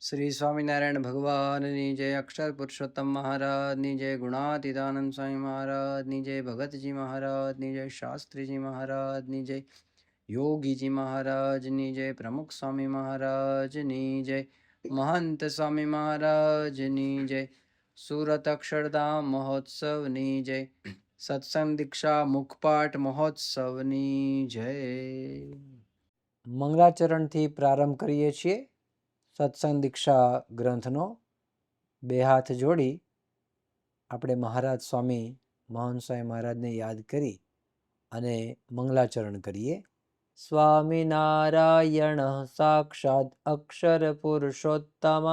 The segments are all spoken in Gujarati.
श्री स्वामीनारायण भगवाननी जय, अक्षर पुरुषोत्तम महाराजनी जय, गुणातीतानंद स्वामी महाराजनी जय, भगतजी महाराजनी जय, शास्त्रीजी महाराजनी जय, योगीजी महाराजनी जय, प्रमुख स्वामी महाराजनी जय, महंत स्वामी महाराजनी जय, सूरत अक्षरधाम महोत्सवनी जय, सत्संग दीक्षा मुखपाठ महोत्सवनी जय। મંગલાચરણથી પ્રારંભ કરીએ છીએ સત્સંગ દીક્ષા ગ્રંથનો। બે હાથ જોડી આપણે મહારાજ સ્વામી મહંત સ્વામી મહારાજને યાદ કરી અને મંગલાચરણ કરીએ। સ્વામિનારાયણ સાક્ષાત અક્ષર પુરુષોત્તમ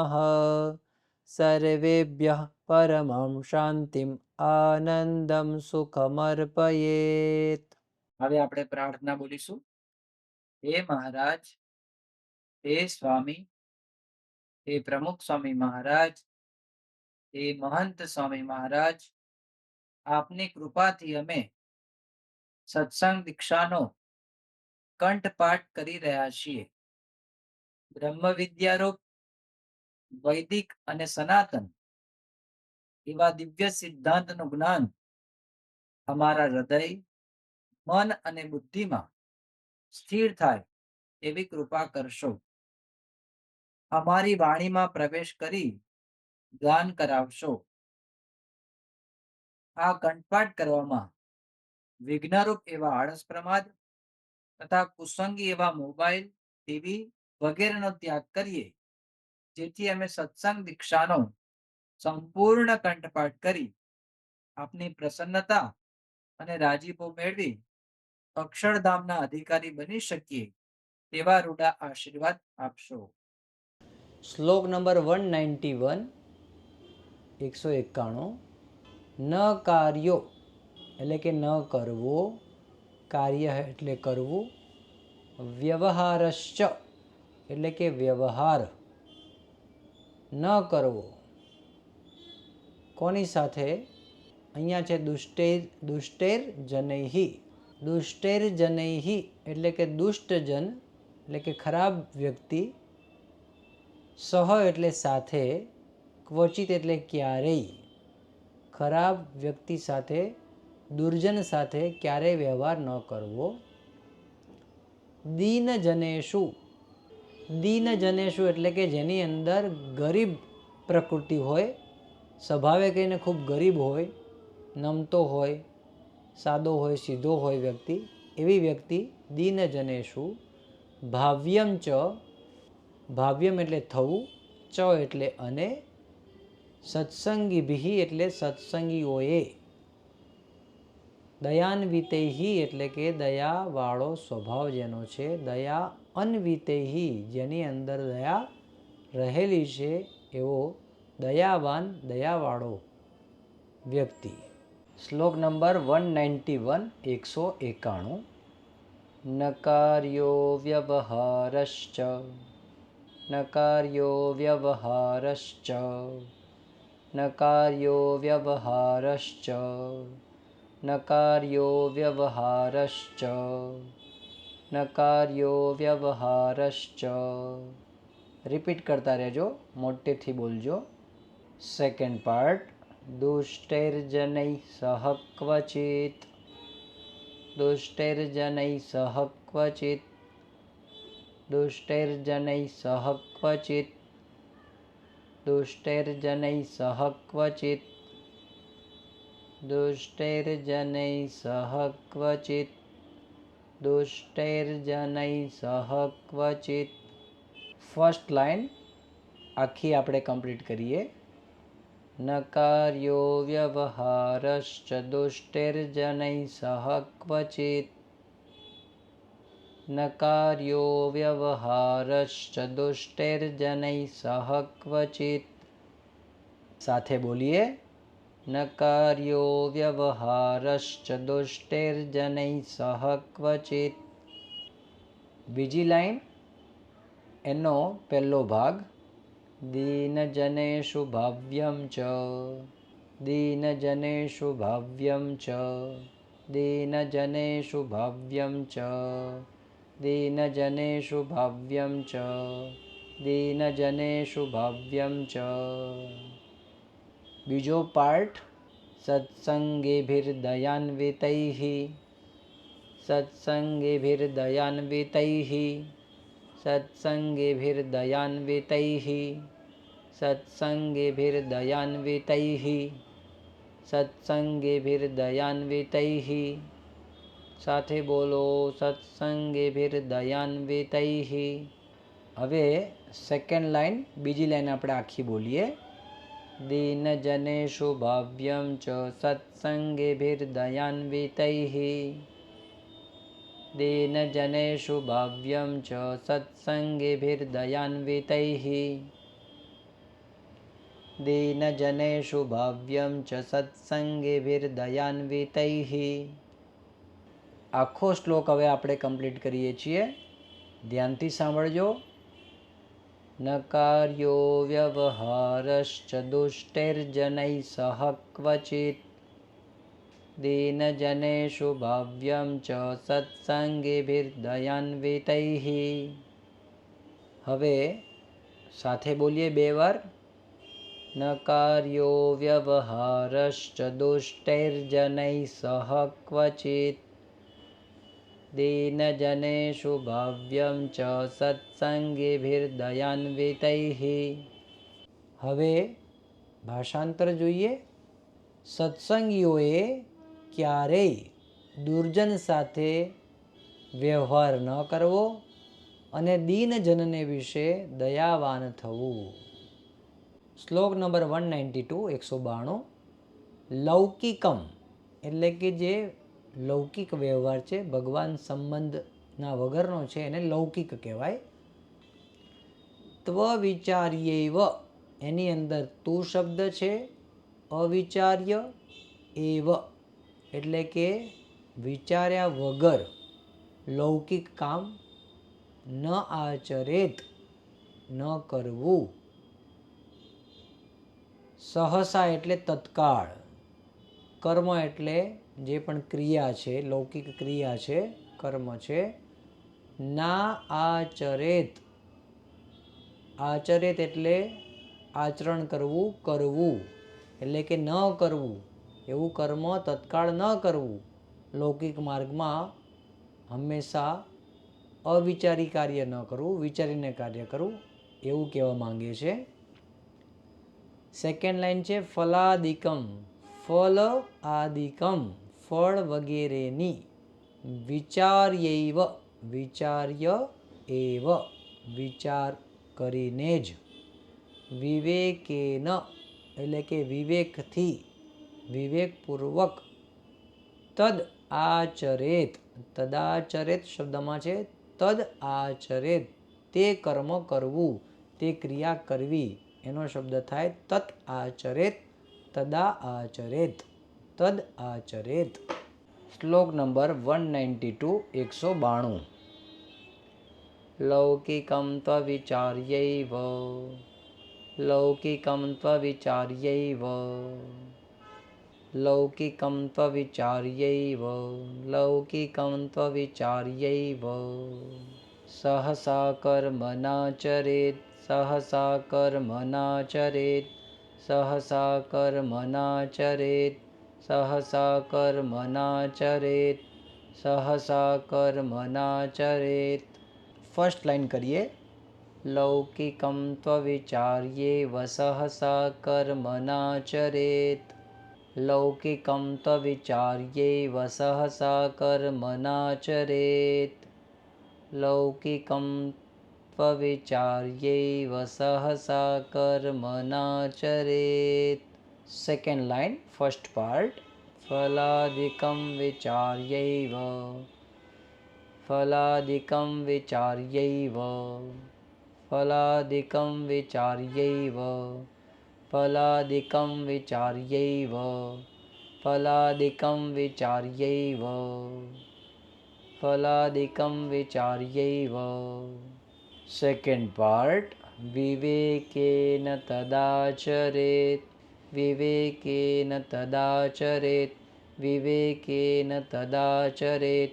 સર્વેભ્યઃ પરમં શાંતિમ આનંદમ સુખમર્પયેત। હવે આપણે પ્રાર્થના બોલીશું। હે મહારાજ, હે સ્વામી, હે પ્રમુખ સ્વામી મહારાજ, હે મહંત સ્વામી મહારાજ, આપની કૃપાથી અમે સત્સંગ દીક્ષાનો કંઠપાઠ કરી રહ્યા છીએ। બ્રહ્મ વિદ્યારૂપ વૈદિક અને સનાતન એવા દિવ્ય સિદ્ધાંતનું જ્ઞાન અમારા હૃદય, મન અને બુદ્ધિમાં સ્થિર થાય એવી કૃપા કરશો। અમારી વાણીમાં પ્રવેશ કરી ગાન કરાવશો। આ કંઠપાઠ કરવામાં વિઘ્નરૂપ એવા આળસ પ્રમાદ તથા કુસંગી એવા મોબાઈલ, ટીવી વગેરેનો ત્યાગ કરીએ, જેથી અમે સત્સંગ દીક્ષાનો સંપૂર્ણ કંઠપાઠ કરી આપની પ્રસન્નતા અને રાજીપો મેળવી અક્ષરધામના અધિકારી બની શકીએ તેવા રૂડા આશીર્વાદ આપશો। શ્લોક નંબર 191, 191। ન કાર્યો એટલે કે ન કરવો, કાર્ય એટલે કરવું, વ્યવહારશ્ચ એટલે કે વ્યવહાર ન કરવો કોની સાથે? અહીંયા છે દુષ્ટેર જનૈહી। દુષ્ટેર જનૈહી એટલે કે દુષ્ટજન એટલે કે ખરાબ વ્યક્તિ, સહ એટલે સાથે, ક્વચિત એટલે ક્યારેય, ખરાબ વ્યક્તિ સાથે, દુર્જન સાથે ક્યારેય વ્યવહાર ન કરવો। દીનજનેષુ, દીનજનેષુ એટલે કે જેની અંદર ગરીબ પ્રકૃતિ હોય, સ્વભાવે કહીને ખૂબ ગરીબ હોય, નમતો હોય, સાદો હોય, સીધો હોય વ્યક્તિ, એવી વ્યક્તિ દીનજનેષુ। ભાવ્યમ ચ, ભાવ્યમ એટલે થવું, ચ એટલે અને, સત્સંગીભિ એટલે સત્સંગીઓએ, દયાન્વિતૈહિ એટલે કે દયાવાળો સ્વભાવ જેનો છે, દયા અન્વિતૈહિ જેની અંદર દયા રહેલી છે એવો દયાવાન, દયાવાળો વ્યક્તિ। શ્લોક નંબર 191, 191। નકાર્યો વ્યવહારશ્ચ, નકાર્યો વ્યવહારશ્ચ, નકાર્યો વ્યવહારશ્ચ, નકાર્યો વ્યવહારશ્ચ, નકાર્યો વ્યવહારશ્ચ। રિપીટ કરતા રહેજો, મોટેથી બોલજો। Second part. દુષ્ટૈર્જનૈ સહ ક્વચિત, દુષ્ટૈર્જનૈ સહ ક્વચિત, દુષ્ટૈર્જનૈ સહ ક્વચિત, દુષ્ટૈર્જનૈ સહ ક્વચિત, દુષ્ટૈર્જનૈ સહ ક્વચિત, દુષ્ટૈર્જનૈ સહ ક્વચિત। ફર્સ્ટ લાઈન આખી આપણે કમ્પ્લીટ કરીએ। નકાર્યો વ્યવહારશ્ચ દુષ્ટૈર્જનૈ સહ ક્વચિત, નકાર્યો વ્યવહારશ્ચ દુષ્ટૈર્જનૈ સહ ક્વચિત। સાથે બોલીએ। નકાર્યો વ્યવહારશ્ચ દુષ્ટૈર્જનૈ સહ ક્વચિત। બીજી લાઈન એનો પહેલો ભાગ। દીનજનેષુ ભાવ્યમ ચ, દીનજનેષુ ભાવ્યમ ચ, દીનજનેષુ ભાવ્યમ ચ, દીનજનેષુ ભાવ્યમ ચ, दीनजनेषु भाव्यं च। बीजो पार्ट सत्संगेभिर्दयान्वितैः सत्संगेभिर्दयान्वितैः सत्संगेभिर्दयान्वितैः सत्संगेभिर्दयान्वितैः सत्संगेभिर्दयान्वितैः। સાથે બોલો સત્સંગેभिर्दयान्वितैः। હવે સેકન્ડ લાઈન બીજી લાઈન આપણે આખી બોલીએ। दीनजनेषु भाव्यं च सत्संगेभिर्दयान्वितैः दीनजनेषु भाव्यं च सत्संगेभिर्दयान्वितैः दीनजनेषु भाव्यं च सत्संगेभिर्दयान्वितैः। આખો શ્લોક હવે આપણે કમ્પ્લીટ કરીએ છીએ, ધ્યાનથી સાંભળજો। ન કાર્યો વ્યવહારશ્ચ દુષ્ટૈર્જનૈः સહ ક્વચિत् दीनजनेषु भाव्यं च सत्संगेभिर्दयान्वितैः। હવે સાથે બોલીએ બે વાર। ન કાર્યો વ્યવહારશ્ચ દુષ્ટૈર્જનૈः સહ ક્વચિत् दीनजनेषु भाव्यं च सत्संगेभिर्दयान्वितैः। હવે ભાષાંતર જોઈએ। સત્સંગીઓએ ક્યારેય દુર્જન સાથે વ્યવહાર ન કરવો અને દીનજનને વિશે દયાવાન થવું। શ્લોક નંબર 192 192। લૌકિકમ એટલે કે જે લૌકિક વ્યવહાર છે, ભગવાન સંબંધના વગરનો છે, એને લૌકિક કહેવાય। ત્વવિચાર્યૈવ એની અંદર તું શબ્દ છે, અવિચાર્ય એવ એટલે કે વિચાર્યા વગર લૌકિક કામ ન આચરેત ન કરવું। સહસા એટલે તત્કાળ, કર્મ એટલે જે પણ ક્રિયા છે, લૌકિક ક્રિયા છે, કર્મ છે। ના આચરેત, આચરેત એટલે આચરણ કરવું, કરવું એટલે કે ન કરવું, એવું કર્મ તત્કાળ ન કરવું। લૌકિક માર્ગમાં હંમેશા અવિચારી કાર્ય ન કરવું, વિચારીને કાર્ય કરવું, એવું કહેવા માંગે છે। સેકન્ડ લાઈન છે ફલાદિકમ, ફલ આદિકમ ફળ વગેરેની, વિચાર્યૈવ વિચાર્ય એવ વિચાર કરીને જ, વિવેકેન એટલે કે વિવેકથી વિવેકપૂર્વક, તદ આચરેત, તદાચરેત શબ્દમાં છે તદ આચરેત તે કર્મ કરવું, તે ક્રિયા કરવી, એનો શબ્દ થાય તત આચરેત, તદા આચરેત, તદ આચરેત। શ્લોક નંબર 192 192। લૌકિકમ ત્વવિચાર્યૈવ લૌકિકમ ત્વવિચાર્યૈવ લૌકિકમ ત્વવિચાર્યૈવ લૌકિકમ ત્વવિચાર્યૈવ સહસા કર્મનાચરેત સહસા કર્મનાચરેત સહસા કર્મનાચરેત સહસા કર્મનાચરેત સહસા કર્મનાચરેત। ફર્સ્ટ લાઈન કરીએ। લૌકિકમ ત્વવિચાર્યૈવ સહસા કર્મનાચરેત લૌકિકમ ત્વવિચાર્યૈવ સહસા કર્મનાચરેત લૌકિકમ ત્વવિચાર્યૈવ સહસા કર્મનાચરેત। Second line first part. ફલાદિકમ વિચાર્યૈવ ફલાદિકમ વિચાર્યૈવ ફલાદિકમ વિચાર્યૈવ ફલાદિકમ વિચાર્યૈવ ફલાદિકમ વિચાર્યૈવ ફલાદિકમ વિચાર્યૈવ। Second part. વિવેકેન તદાચરેત વિવેકેન તદાચરેત વિવેકેન તદાચરેત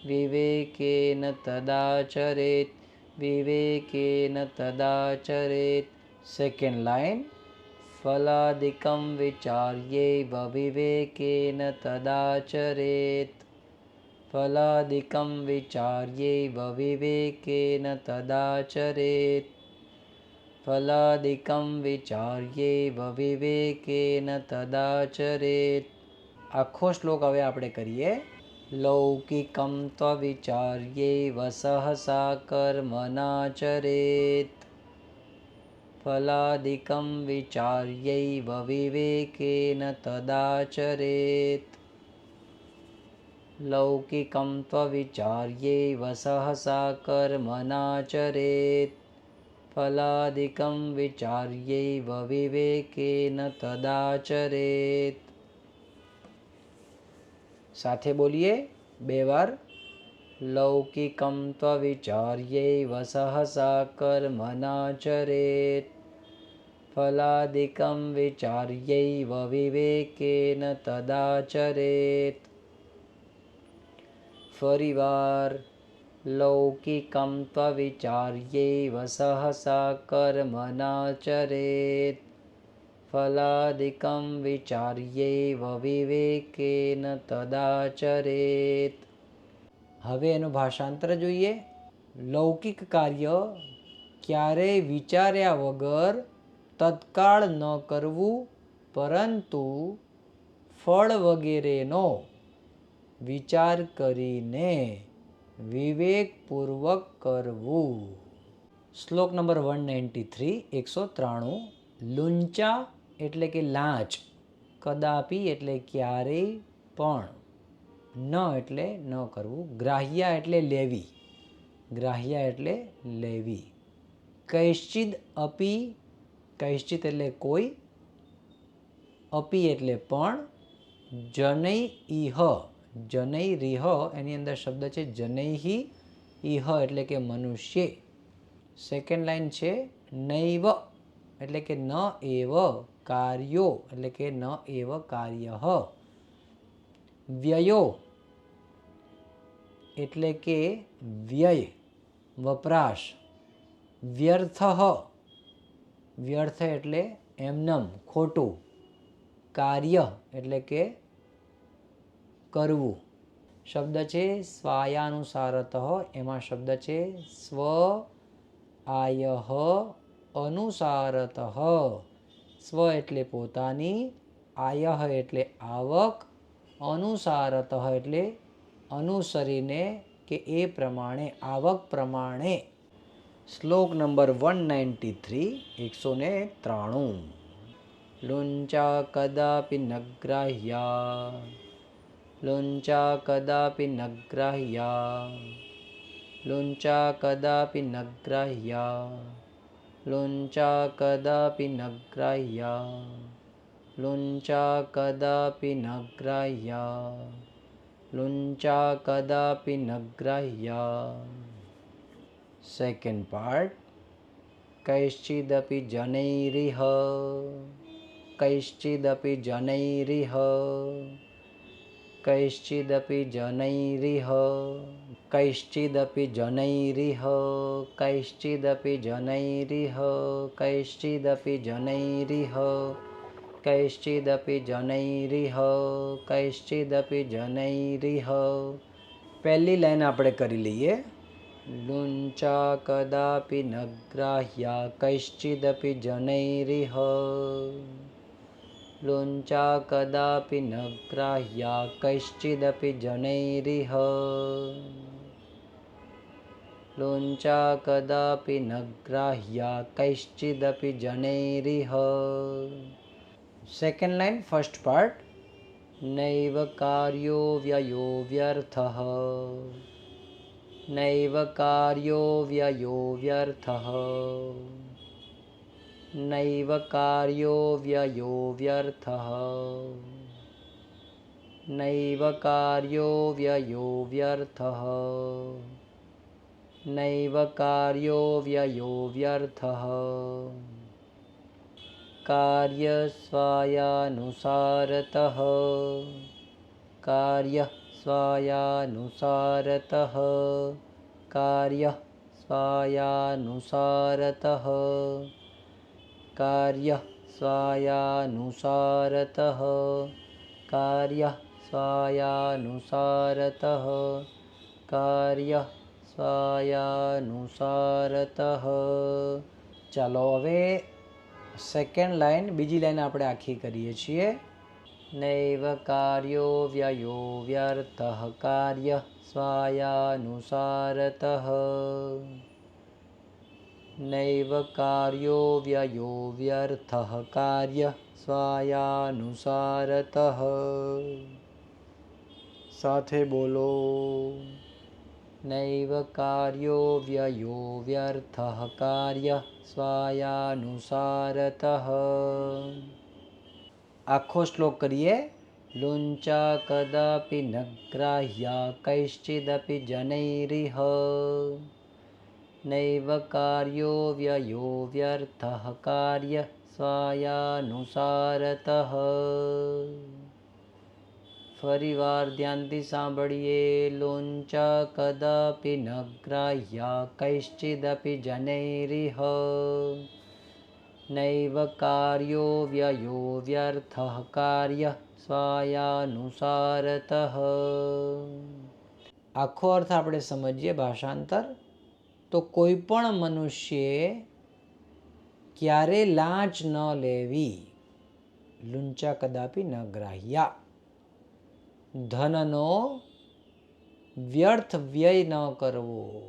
વિવેકેન તદાચરેત विवेकेन तदाचरेत्. Second line, फलादिकं विचार्यैव विवेकेन तदाचरेत्. फलादिकं विचार्यैव विवेकेन तदाचरेत्. फलादिकं विचार्यैव विवेकेन तदाचरेत्. આખો શ્લોક હવે આપણે કરીએ. લૌકિકં ત્વવિચાર્યૈવ સહસા કર્મનાચરેત. ફલાદિકં વિચાર્યૈવ વિવેકેન તદાચરેત. લૌકિકં ત્વવિચાર્યૈવ સહસા કર્મનાચરેત. ફલાદિકં વિચાર્યૈવ વિવેકેન તદાચરેત. સાથે બોલીએ બે વાર. લૌકિકં ત્વવિચાર્યૈવ સહસા કર્મનાચરેત. ફલાદિકં વિચાર્યૈવ વિવેકેન તદાચરેત. ફરીવાર. લૌકિકં ત્વવિચાર્યૈવ સહસા કર્મનાચરેત. ફલાદિકં વિચાર્યૈવ વિવેકેન તદાચરેત. હવે એનું ભાષાંતર જોઈએ. લૌકિક કાર્ય ક્યારેય વિચાર્યા વગર તત્કાળ ન કરવું, પરંતુ ફળ વગેરેનો વિચાર કરીને વિવેકપૂર્વક કરવું. શ્લોક નંબર 193, 193. લુંચા એટલે કે લાંચ, કદાપી એટલે ક્યારેય પણ, ન એટલે ન કરવું, ગ્રાહ્યા એટલે લેવી, ગ્રાહ્યા એટલે લેવી. કૈશ્ચિદ અપી, કૈશ્ચિત એટલે કોઈ, અપી એટલે પણ, જનૈ ઇહ, જનૈ રીહ, એની અંદર શબ્દ છે જનૈહિ, ઇહ એટલે કે મનુષ્ય. સેકન્ડ લાઈન છે નૈવ એટલે કે ન એવ કાર્યો એટલે કે ન એવ કાર્ય. વ્યયો એટલે કે વ્યય, વપરાશ. વ્યર્થ, વ્યર્થ એટલે એમનેમ ખોટું. કાર્ય એટલે કે કરવું. શબ્દ છે સ્વાયાનુસારતઃ, એમાં શબ્દ છે સ્વ આયઃ અનુસારતઃ. સ્વ એટલે પોતાની, આયઃ એટલે આવક, અનુસારતઃ એટલે અનુસરીને કે એ પ્રમાણે, આવક પ્રમાણે. શ્લોક નંબર 193, 193. લુંચા કદાપિ ન ગ્રાહ્યા, લુંચા કદાપિ ન ગ્રાહ્યા, લુંચા કદાપિ ન ગ્રાહ્યા, લુંચા કદાપિ ન ગ્રાહ્યા, લુંચા કદાપિ ન ગ્રાહ્યા, લુંચા કદાપિ ન ગ્રાહ્યા. Second part. કૈશ્ચિદપि જનૈરિહ, કૈશ્ચિદપि જનૈરિહ, કૈશ્ચિદપि જનૈરિહ, કૈશ્ચિદપि જનૈરિહ, કૈશ્ચિદપि જનૈરિહ, કૈશ્ચિદપि જનૈરિહ, કૈશ્ચિદપि જનૈરિહ, કૈશ્ચિદપि જનૈરિહ. પહેલી લાઈન આપણે કરી લઈએ. લુંચા કદાપિ ન ગ્રાહ્યા કૈશ્ચિદપि જનૈરિહ, લુંચા કદાપિ ન ગ્રાહ્યા કૈશ્ચિદપि જનૈરિહ, લુંચા કદાપિ ન ગ્રાહ્યા કૈશ્ચિદપि જનૈરિહ. Second line, first part. નૈવ કાર્યો વ્યયો વ્યર્થઃ, નૈવ કાર્યો વ્યયો વ્યર્થઃ, નૈવ કાર્યો વ્યયો વ્યર્થઃ, નૈવ કાર્યો વ્યયો વ્યર્થઃ, નૈવ કાર્યો વ્યયો વ્યર્થઃ. કાર્ય સ્વાયાનુસારતઃ, કાર્ય સ્વાયાનુસારતઃ, કાર્ય स्वायानुसारतः कार्यः स्वायानुसारतः कार्यः स्वायानुसारतः कार्यः स्वायानुसारतः. ચાલો હવે સેકન્ડ લાઈન, બીજી લાઈન આપણે આખી કરીએ છીએ. નૈવ કાર્યો વ્યયો વ્યર્થઃ કાર્ય સ્વાયાનુસારતઃ. નૈવ કાર્યો વ્યયો વ્યર્થઃ કાર્ય સ્વાયાનુસારતઃ. સાથે બોલો. નૈવ કાર્યો વ્યયો વ્યર્થઃ કાર્ય સ્વાયાનુસારતઃ. આખો શ્લોક કરીએ. લુંચા કદાપि ન ગ્રાહ્યા કૈશ્ચિદપી જનૈરિહ. નૈવ કાર્યો વ્યયો વ્યર્થઃ કાર્ય સ્વાયાનુસારતઃ. ફરી વાર ધ્યાનથી સાંભળીએ. લોંચા કદાપી ન ગ્રાહ્યા કૈશ્ચિદપી જનૈરિહ. નૈવ કાર્યો વ્યયો વ્યર્થઃ કાર્ય સ્વાયાનુસારતઃ. આખો અર્થ આપણે સમજીએ. ભાષાંતર. તો કોઈ પણ મનુષ્યે ક્યારે લાંચ ન લેવી. લુંચા કદાપી ન ગ્રાહ્યા. ધનનો વ્યર્થ વ્યય ન કરવો.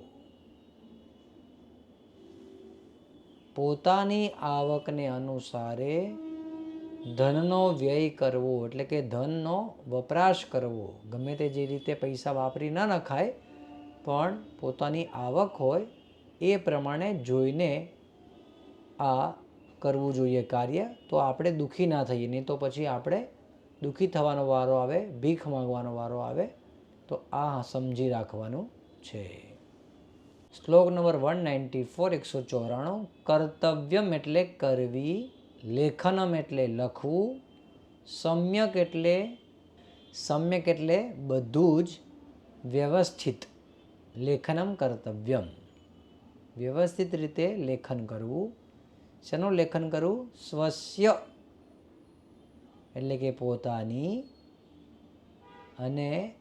પોતાની આવકને અનુસારે ધનનો વ્યય કરવો, એટલે કે ધનનો વપરાશ કરવો. ગમે તે જે રીતે પૈસા વાપરી ન નખાય, પણ પોતાની આવક હોય એ પ્રમાણે જોઈને આ કરવું જોઈએ કાર્ય. તો આપણે દુઃખી ના થઈએ, નહીં તો પછી આપણે દુઃખી થવાનો વારો આવે, ભીખ માંગવાનો વારો આવે. તો આ સમજી રાખવાનું છે. શ્લોક નંબર 194, 194. કર્તવ્યમ એટલે કરવી, લેખનમ એટલે લખવું, સમ્યક એટલે બધું જ વ્યવસ્થિત. લેખનમ કર્તવ્યમ, વ્યવસ્થિત રીતે લેખન કરવું. શેનું લેખન કરવું? સ્વસ્ય એટલે કે પોતાની, અને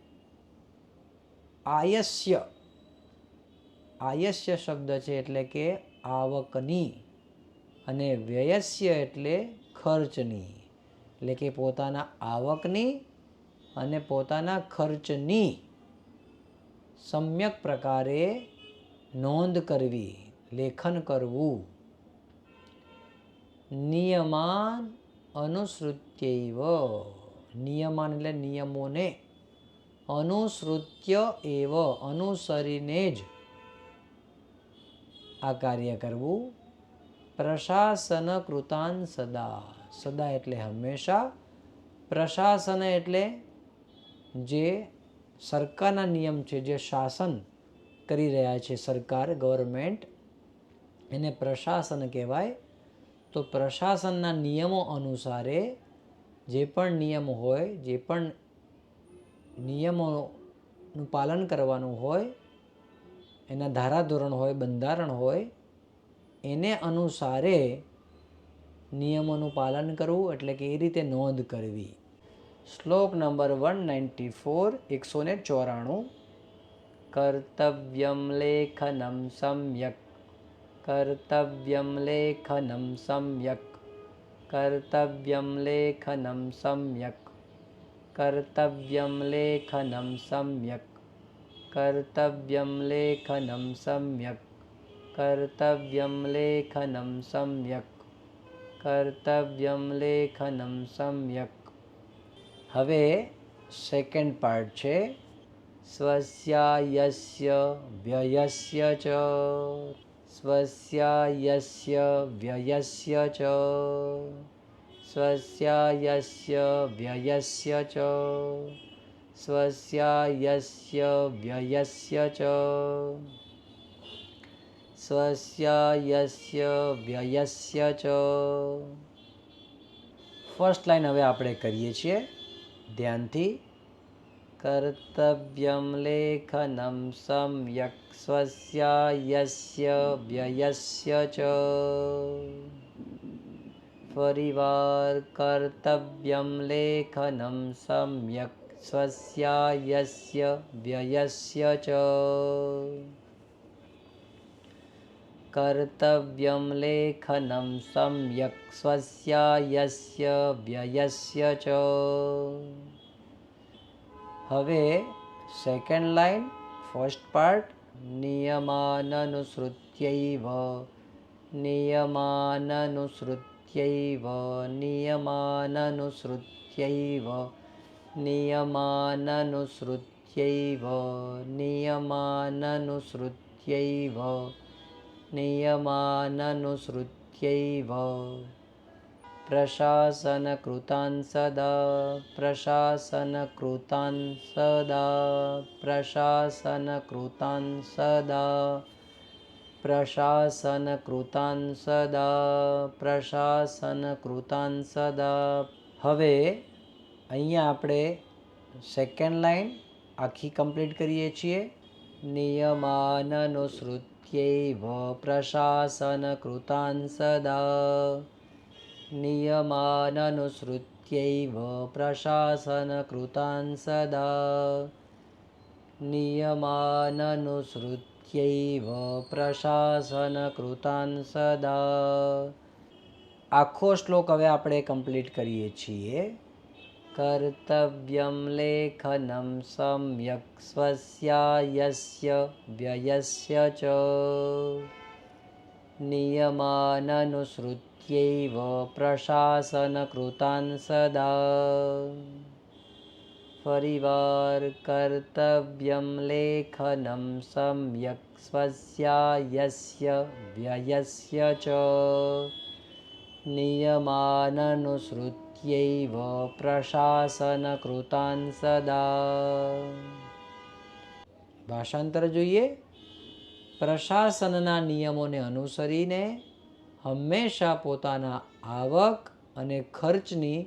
આયસ્ય, આયસ્ય શબ્દ છે એટલે કે આવકની, અને વ્યયસ્ય એટલે ખર્ચની. એટલે કે પોતાના આવકની અને પોતાના ખર્ચની સમ્યક પ્રકારે નોંધ કરવી, લેખન કરવું. નિયમાન અનુસૃત્યૈવ, નિયમાન એટલે નિયમોને, અનુસૃત્ય એવ અનુસરીને જ આ કાર્ય કરવું. પ્રશાસન કૃતાન સદા, સદા એટલે હંમેશા, પ્રશાસન એટલે જે સરકારના નિયમ છે, જે શાસન કરી રહ્યા છે સરકાર, ગવર્મેન્ટ, એને પ્રશાસન કહેવાય. તો પ્રશાસનના નિયમો અનુસારે જે પણ નિયમ હોય, જે પણ નિયમોનું પાલન કરવાનું હોય, એના ધારાધોરણ હોય, બંધારણ હોય, એને અનુસારે નિયમોનું પાલન કરવું, એટલે કે એ રીતે નોંધ કરવી. શ્લોક નંબર 194, 194. કર્તવ્યમ લેખનમ સમ્યક, કર્તવ્યમ લેખનમ સમ્યક, કર્તવ્યમ લેખનમ સમ્યક, કર્તવ્યમ લેખનમ સમ્યક, કર્તવ્યમ લેખનમ સમ્યક, કર્તવ્યમ લેખનમ સમ્યક, કર્તવ્યમ લેખનમ સમ્યક. હવે સેકન્ડ પાર્ટ છે. સ્વસ્યાયસ્ય વ્યયસ્ય ચ, સ્વસ્યાયસ્ય વ્યયસ્ય ચ, સ્વસ્યાયસ્ય વ્યયસ્ય ચ, સ્વસ્યાયસ્ય વ્યયસ્ય ચ, સ્વસ્યાયસ્ય વ્યયસ્ય ચ. ફર્સ્ટ લાઈન હવે આપણે કરીએ છીએ ધ્યાનથી. कर्तव्यं लेखनं सम्यक् स्वस्यायस्य व्ययस्य च फरीवार कर्तव्यं लेखनं सम्यक् स्वस्यायस्य व्ययस्य च कर्तव्यं लेखनं सम्यक् स्वस्यायस्य व्ययस्य च હવે સેકન્ડ લાઇન ફર્સ્ટ પાર્ટ નિયમાનનુસૃત્યૈવ નિયમાનનુસૃત્યૈવ નિયમાનનુસૃત્યૈવ નિયમાનનુસૃત્યૈવ નિયમાનનુસૃત્યૈવ નિયમાનનુસૃત્યૈવ प्रशासनकृतान् सदा प्रशासनकृतान् सदा प्रशासनकृतान् सदा प्रशासनकृतान् सदा प्रशासनकृतान् सदा હવે અહીંયા આપણે સેકન્ડ લાઇન આખી કમ્પ્લીટ કરીએ છીએ નિયમાનનુસૃત્યૈવ પ્રશાસનकृतान् સદા नियमाननुसृत्यैव प्रशासनकृतान् सदा नियमाननुसृत्यैव प्रशासनकृतान् सदा આખો શ્લોક હવે આપણે કમ્પ્લીટ કરીએ છીએ કર્તવ્યં લેખनं सम्यक् स्वस्यायस्य व्ययस्य च नियमाननुसृत्यैव प्रशासनकृतान् सदा फरीवार कर्तव्यं लेखनं सम्यक् स्वस्यायस्य व्ययस्य च नियमाननुसृत्यैव प्रशासनकृतान् सदा ભાષાંતર જોઈએ પ્રશાસનના નિયમોને અનુસરીને હંમેશા પોતાના આવક અને ખર્ચની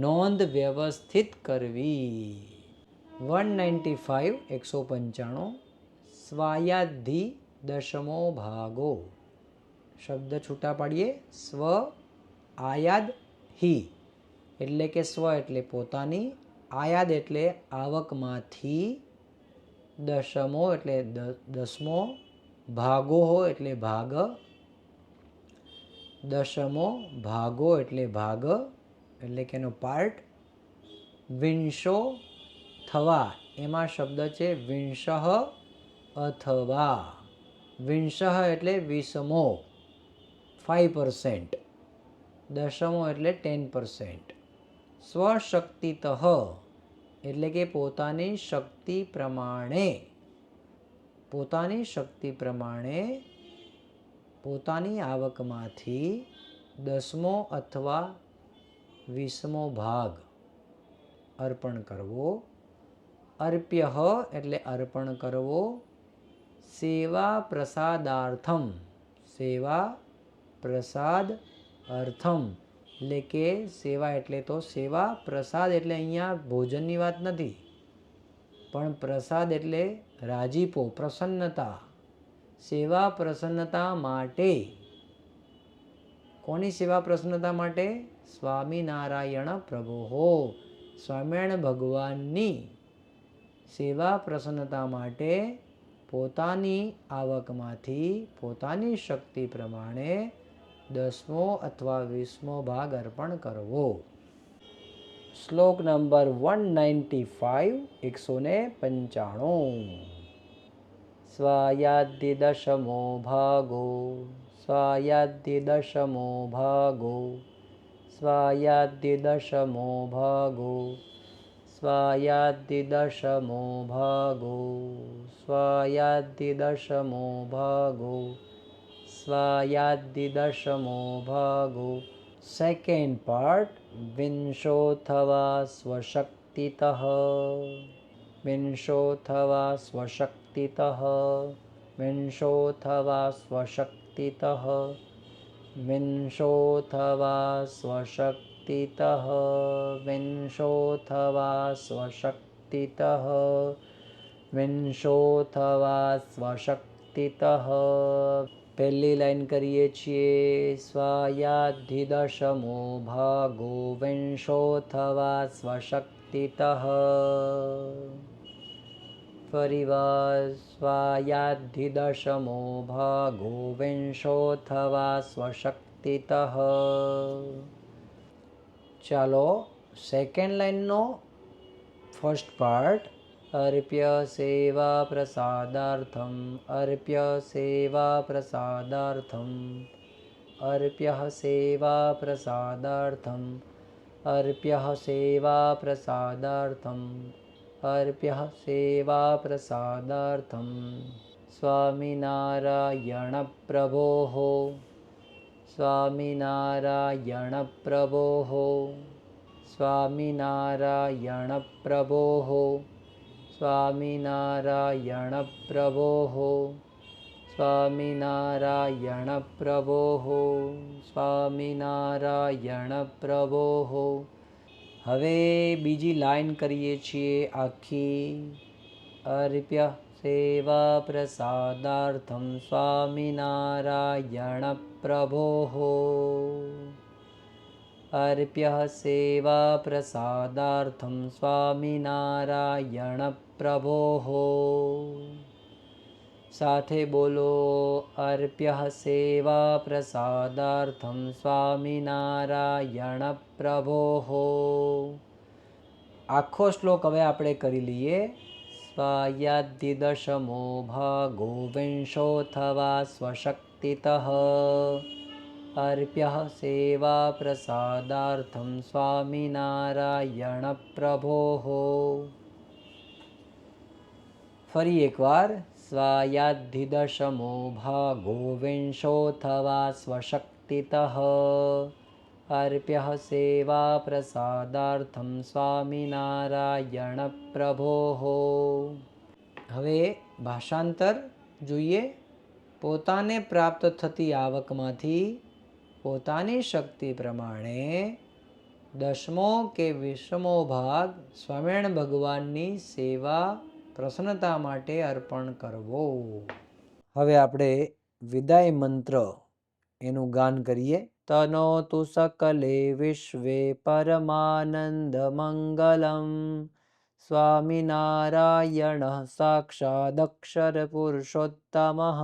નોંધ વ્યવસ્થિત કરવી 195 સ્વાયાધિ દશમો ભાગો શબ્દ છૂટા પાડીએ સ્વ આયાદ હિ એટલે કે સ્વ એટલે પોતાની આયાદ એટલે આવકમાંથી દશમો એટલે દસમો ભાગો એટલે ભાગ દશમો ભાગો એટલે ભાગ એટલે કે એનો પાર્ટ વિંશો થવા એમાં શબ્દ છે વિંશઃ અથવા વિંશઃ એટલે 20મો 5%, દશમો એટલે 10%, સ્વશક્તિતઃ એટલે કે પોતાની શક્તિ પ્રમાણે પોતાની આવકમાંથી 10મો અથવા 20મો ભાગ અર્પણ કરવો. અર્પ્યઃ એટલે અર્પણ કરવો. સેવા પ્રસાદાર્થમ એટલે કે સેવા એટલે તો સેવા, પ્રસાદ એટલે અહીંયા ભોજનની વાત નથી, પણ પ્રસાદ એટલે રાજીપો, પ્રસન્નતા. સેવા પ્રસન્નતા માટે. કોની સેવા પ્રસન્નતા માટે? સ્વામિનારાયણ પ્રભુહો, સ્વામિનારાયણ ભગવાનની સેવા પ્રસન્નતા માટે પોતાની આવકમાંથી પોતાની શક્તિ પ્રમાણે 10મો અથવા 20મો ભાગ અર્પણ કરવો. શ્લોક નંબર 195 સ્વાયાદ્ય દશમો ભાગો સ્વાયાદ્ય દશમો ભાગો સ્વાયાદ્ય દશમો ભાગો સ્વાયાદ્ય દશમો ભાગો સ્વાયાદ્ય દશમો ભાગો સ્વાયાદ્ય દશમો ભાગો. સેકન્ડ પાર્ટ વિંશોથવા સ્વશક્તિતઃ વિંશોથવા સ્વશક્તિતઃ વિંશોથવા સ્વશક્તિતઃ વિંશોથવા સ્વશક્તિતઃ વિંશોથવા સ્વશક્તિતઃ स्वशक्तितः विंशोऽथवा स्वशक्तितः પહેલી લાઈન કરીએ છીએ સ્વાયાધિદશમો ભાગો વિંશોऽથવા સ્વશક્તિતઃ ફરીવાર સ્વાયાધિદશમો ભાગો વિંશોऽથવા સ્વશક્તિતઃ ચાલો સેકન્ડ લાઈનનો ફર્સ્ટ પાર્ટ अर्प्य सेवा प्रसादार्थम अर्प्य सेवा प्रसादार्थम अर्प्य सेवा प्रसादार्थम अर्प्य सेवा प्रसादार्थम अर्प्य सेवा प्रसादार्थम स्वामिनारायण प्रभोः स्वामिनारायण प्रभोः स्वामिनारायण प्रभोः स्वामिनारायण प्रभोः स्वामिनारायण प्रभोः स्वामिनारायण प्रभोः હવે બીજી લાઈન કરીએ છીએ આખી अर्प्य सेवा प्रसादार्थं स्वामिनारायण प्रभोः अर्प्य सेवा प्रसादार्थं स्वामिनारायण प्रभोः સાથે બોલો अर्प्य सेवा प्रसादार्थं स्वामिनारायण प्रभोः આખો શ્લોક હવે આપણે કરી લઈએ स्वायाद्दिदशमो भागो विंशोऽथवा स्वशक्तितः अर्प्य सेवा प्रसादार्थं स्वामिनारायण प्रभोः ફરી એકવાર સ્વાયાધિદશમો ભાગો વિંશોऽથવા સ્વશક્તિતઃ अर्प्य सेवा प्रसादार्थं स्वामिनारायण प्रभोः હવે ભાષાંતર જોઈએ પોતાને પ્રાપ્ત થતી આવકમાંથી પોતાની શક્તિ પ્રમાણે 10મો કે 20મો ભાગ સ્વામિનારાયણ ભગવાનની સેવા પ્રસન્નતા માટે અર્પણ કરવો. હવે આપણે વિદાય મંત્ર એનું ગાન કરીએ. તનોતુ સકલે વિશ્વે પરમાનંદ મંગલમ સ્વામિનારાયણ સાક્ષાદક્ષર પુરુષોત્તમઃ